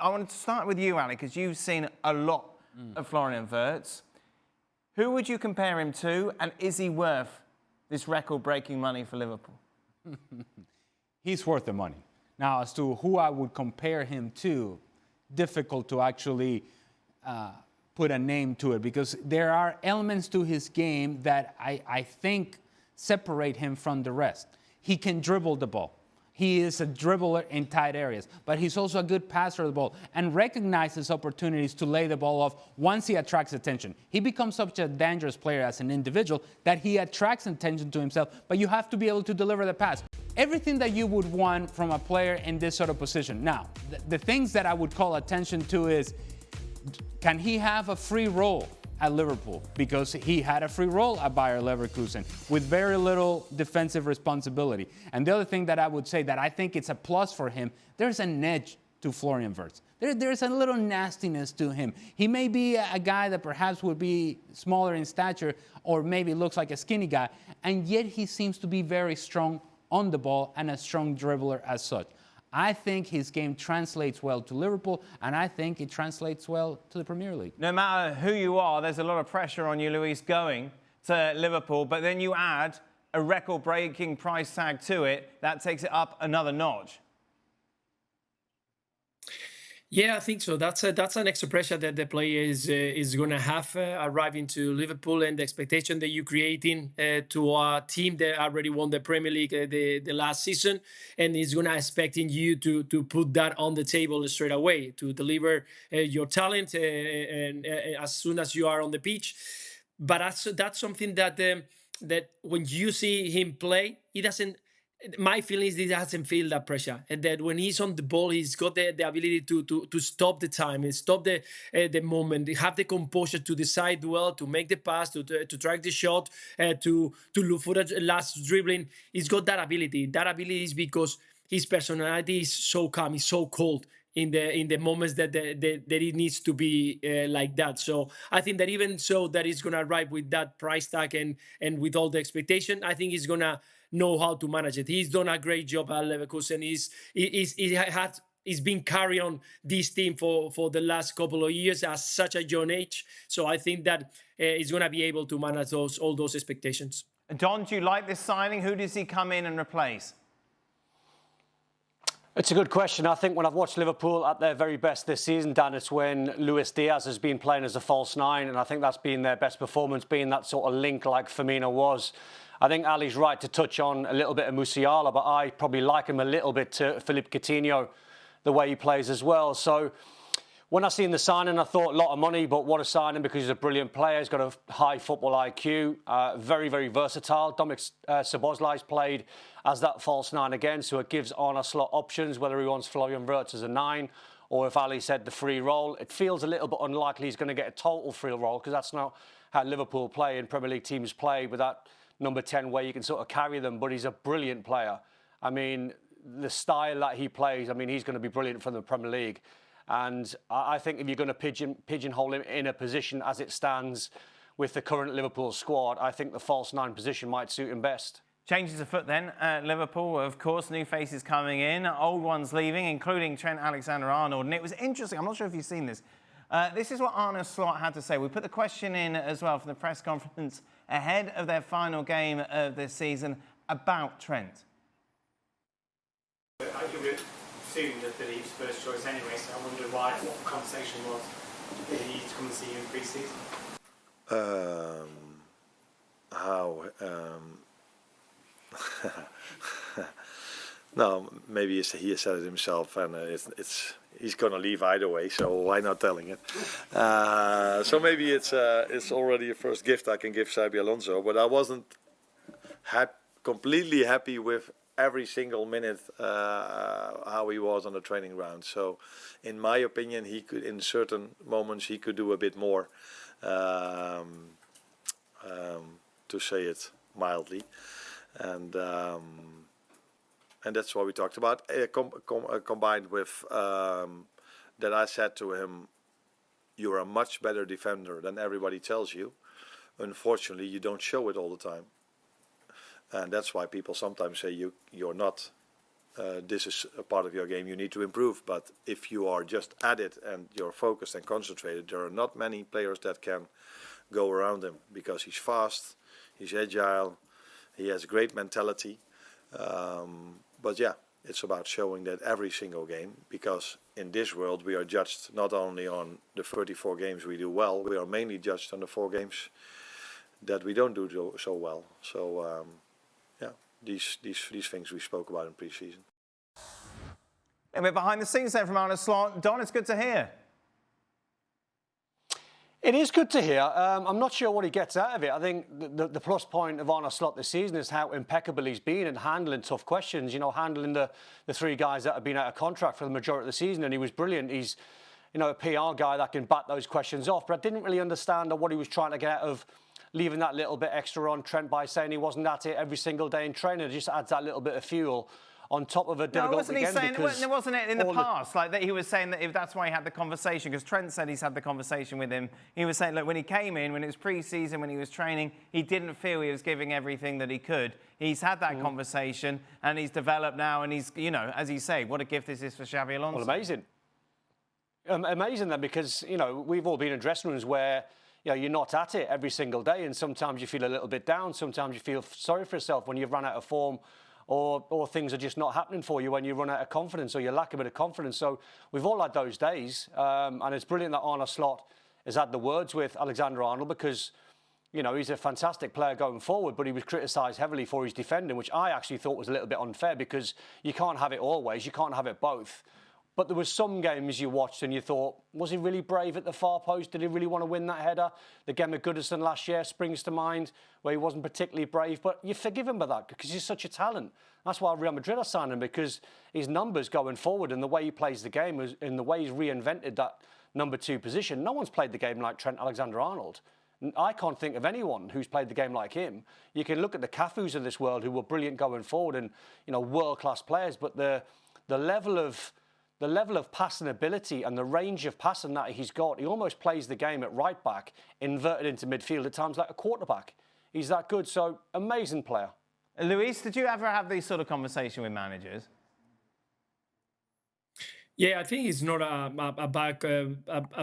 I wanted to start with you, Ali, because you've seen a lot of Florian Wirtz. Who would you compare him to, and is he worth this record-breaking money for Liverpool? He's worth the money. Now, as to who I would compare him to, difficult to actually put a name to it, because there are elements to his game that I think separate him from the rest. He can dribble the ball. He is a dribbler in tight areas, but he's also a good passer of the ball and recognizes opportunities to lay the ball off once he attracts attention. He becomes such a dangerous player as an individual that he attracts attention to himself, but you have to be able to deliver the pass. Everything that you would want from a player in this sort of position. Now, the things that I would call attention to is, can he have a free role at Liverpool? Because he had a free role at Bayer Leverkusen with very little defensive responsibility. And the other thing that I would say that I think it's a plus for him, there's an edge to Florian Wirtz. There's a little nastiness to him. He may be a guy that perhaps would be smaller in stature or maybe looks like a skinny guy, and yet he seems to be very strong on the ball and a strong dribbler as such. I think his game translates well to Liverpool, and I think it translates well to the Premier League. No matter who you are, there's a lot of pressure on you, Luis, going to Liverpool, but then you add a record-breaking price tag to it. That takes it up another notch. Yeah, I think so. That's an extra pressure that the player is going to have arriving to Liverpool, and the expectation that you're creating to a team that already won the Premier League the last season, and is going to expecting you to put that on the table straight away, to deliver your talent and as soon as you are on the pitch. But that's something that that when you see him play, he doesn't. My feeling is he doesn't feel that pressure, and that when he's on the ball, he's got the ability to stop the time, and stop the moment, have the composure to decide well, to make the pass, to track the shot, to look for the last dribbling. He's got that ability. That ability is because his personality is so calm, he's so cold in the moments that it needs to be like that. So I think that even so that he's gonna arrive with that price tag and with all the expectation, I think he's gonna know how to manage it. He's done a great job at Leverkusen. He's been carrying on this team for the last couple of years at such a young age. So I think that he's going to be able to manage all those expectations. Don, do you like this signing? Who does he come in and replace? It's a good question. I think when I've watched Liverpool at their very best this season, Dan, it's when Luis Diaz has been playing as a false nine, and I think that's been their best performance, being that sort of link like Firmino was. I think Ali's right to touch on a little bit of Musiala, but I probably like him a little bit to Philippe Coutinho, the way he plays as well. So when I seen the signing, I thought a lot of money, but what a signing, because he's a brilliant player. He's got a high football IQ, very, very versatile. Dominik Szoboszlai's played as that false nine again, so it gives Arnold Slot options, whether he wants Florian Wirtz as a nine, or if Ali said the free role. It feels a little bit unlikely he's going to get a total free role, because that's not how Liverpool play and Premier League teams play, with that number 10 where you can sort of carry them, but he's a brilliant player. I mean, the style that he plays, I mean, he's going to be brilliant for the Premier League. And I think if you're going to pigeonhole him in a position as it stands with the current Liverpool squad, I think the false nine position might suit him best. Changes afoot then at Liverpool, of course, new faces coming in, old ones leaving, including Trent AlexanderArnold. And it was interesting, I'm not sure if you've seen this. This is what Arnold Slot had to say. We put the question in as well for the press conference ahead of their final game of this season about Trent. I would assume that he's first choice anyway, so I wonder what the conversation was. Did he need to come and see you in pre-season? No, maybe he said it himself, and he's going to leave either way, so why not telling it? So maybe it's already a first gift I can give Xabi Alonso, but I wasn't completely happy with every single minute how he was on the training ground. So in my opinion, he could, in certain moments, he could do a bit more, to say it mildly. And that's what we talked about, combined with that I said to him, you're a much better defender than everybody tells you. Unfortunately, you don't show it all the time. And that's why people sometimes say you're not this is a part of your game you need to improve. But if you are just at it and you're focused and concentrated, there are not many players that can go around him, because he's fast, he's agile, he has a great mentality. But yeah, it's about showing that every single game, because in this world we are judged not only on the 34 games we do well, we are mainly judged on the 4 games that we don't do so well. So yeah, these things we spoke about in pre-season. A bit behind the scenes there from Arnold Slot. Don, it's good to hear. It is good to hear. I'm not sure what he gets out of it. I think the plus point of Arnold Slot this season is how impeccable he's been in handling tough questions. You know, handling the 3 guys that have been out of contract for the majority of the season, and he was brilliant. He's, you know, a PR guy that can bat those questions off. But I didn't really understand what he was trying to get out of leaving that little bit extra on Trent by saying he wasn't at it every single day in training. It just adds that little bit of fuel on top of a difficult weekend. Wasn't it in the past, like that he was saying that if that's why he had the conversation, because Trent said he's had the conversation with him. He was saying, look, when he came in, when it was pre-season, when he was training, he didn't feel he was giving everything that he could. He's had that conversation, and he's developed now, and he's, you know, as you say, what a gift this is for Xabi Alonso. Well, amazing. Amazing then, because, you know, we've all been in dressing rooms where, you know, you're not at it every single day, and sometimes you feel a little bit down, sometimes you feel sorry for yourself when you've run out of form, or things are just not happening for you when you run out of confidence or you lack a bit of confidence. So we've all had those days, and it's brilliant that Arnold Slot has had the words with Alexander-Arnold, because, you know, he's a fantastic player going forward, but he was criticised heavily for his defending, which I actually thought was a little bit unfair, because you can't have it always, you can't have it both. But there were some games you watched and you thought, was he really brave at the far post? Did he really want to win that header? The game at Goodison last year springs to mind, where he wasn't particularly brave. But you forgive him for that, because he's such a talent. That's why Real Madrid are signing him, because his numbers going forward and the way he plays the game, and the way he's reinvented that number 2 position. No one's played the game like Trent Alexander-Arnold. I can't think of anyone who's played the game like him. You can look at the Cafus of this world who were brilliant going forward and, you know, world-class players, but the level of passing ability and the range of passing that he's got, he almost plays the game at right back, inverted into midfield at times like a quarterback. He's that good. So, amazing player. Luis, did you ever have these sort of conversation with managers? Yeah, I think it's not a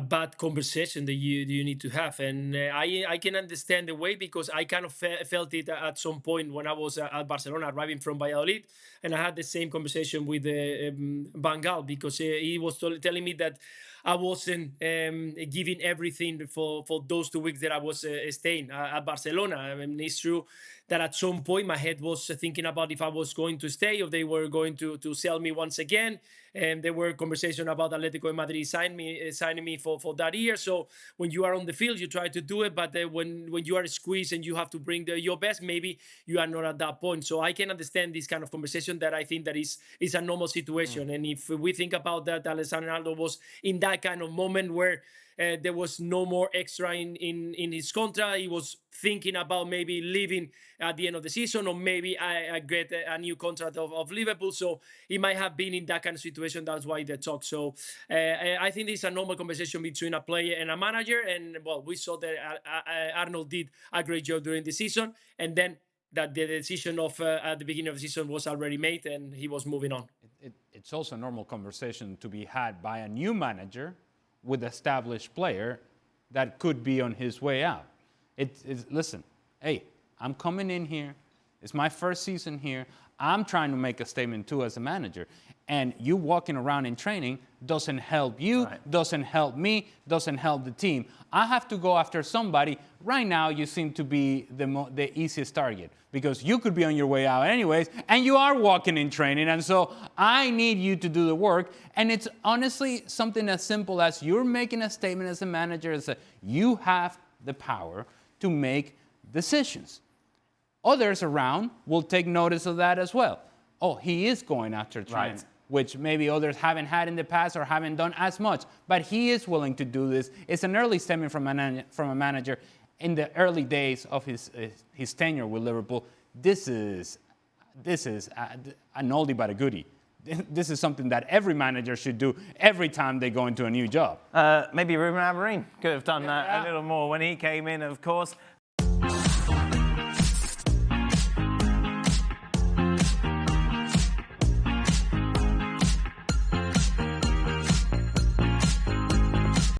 bad conversation that you need to have, and I can understand the way, because I kind of felt it at some point when I was at Barcelona, arriving from Valladolid, and I had the same conversation with Van Gaal, because he was telling me that I wasn't giving everything for those 2 weeks that I was staying at Barcelona. I mean, it's true that at some point my head was thinking about if I was going to stay, or they were going to sell me once again. And there were conversations about Atletico de Madrid signing me for that year. So when you are on the field, you try to do it, but when you are squeezed and you have to bring your best, maybe you are not at that point. So I can understand this kind of conversation, that I think that is a normal situation. And if we think about that, Alexander-Arnold was in that kind of moment where there was no more extra in his contract. He was thinking about maybe leaving at the end of the season, or maybe I get a new contract of Liverpool. So he might have been in that kind of situation. That's why they talk. So I think it's a normal conversation between a player and a manager. And, well, we saw that Arnold did a great job during the season. And then that the decision of at the beginning of the season was already made, and he was moving on. It's also a normal conversation to be had by a new manager with established player that could be on his way out. Listen, hey, I'm coming in here. It's my first season here. I'm trying to make a statement too as a manager. And you walking around in training doesn't help you, doesn't help me, doesn't help the team. I have to go after somebody. Right now, you seem to be the easiest target, because you could be on your way out anyways, and you are walking in training. And so I need you to do the work. And it's honestly something as simple as you're making a statement as a manager. It's you have the power to make decisions. Others around will take notice of that as well. Oh, he is going after Trent, which maybe others haven't had in the past or haven't done as much. But he is willing to do this. It's an early statement from a manager in the early days of his tenure with Liverpool. This is an oldie but a goodie. This is something that every manager should do every time they go into a new job. Maybe Ruben Amorim could have done that a little more when he came in, of course.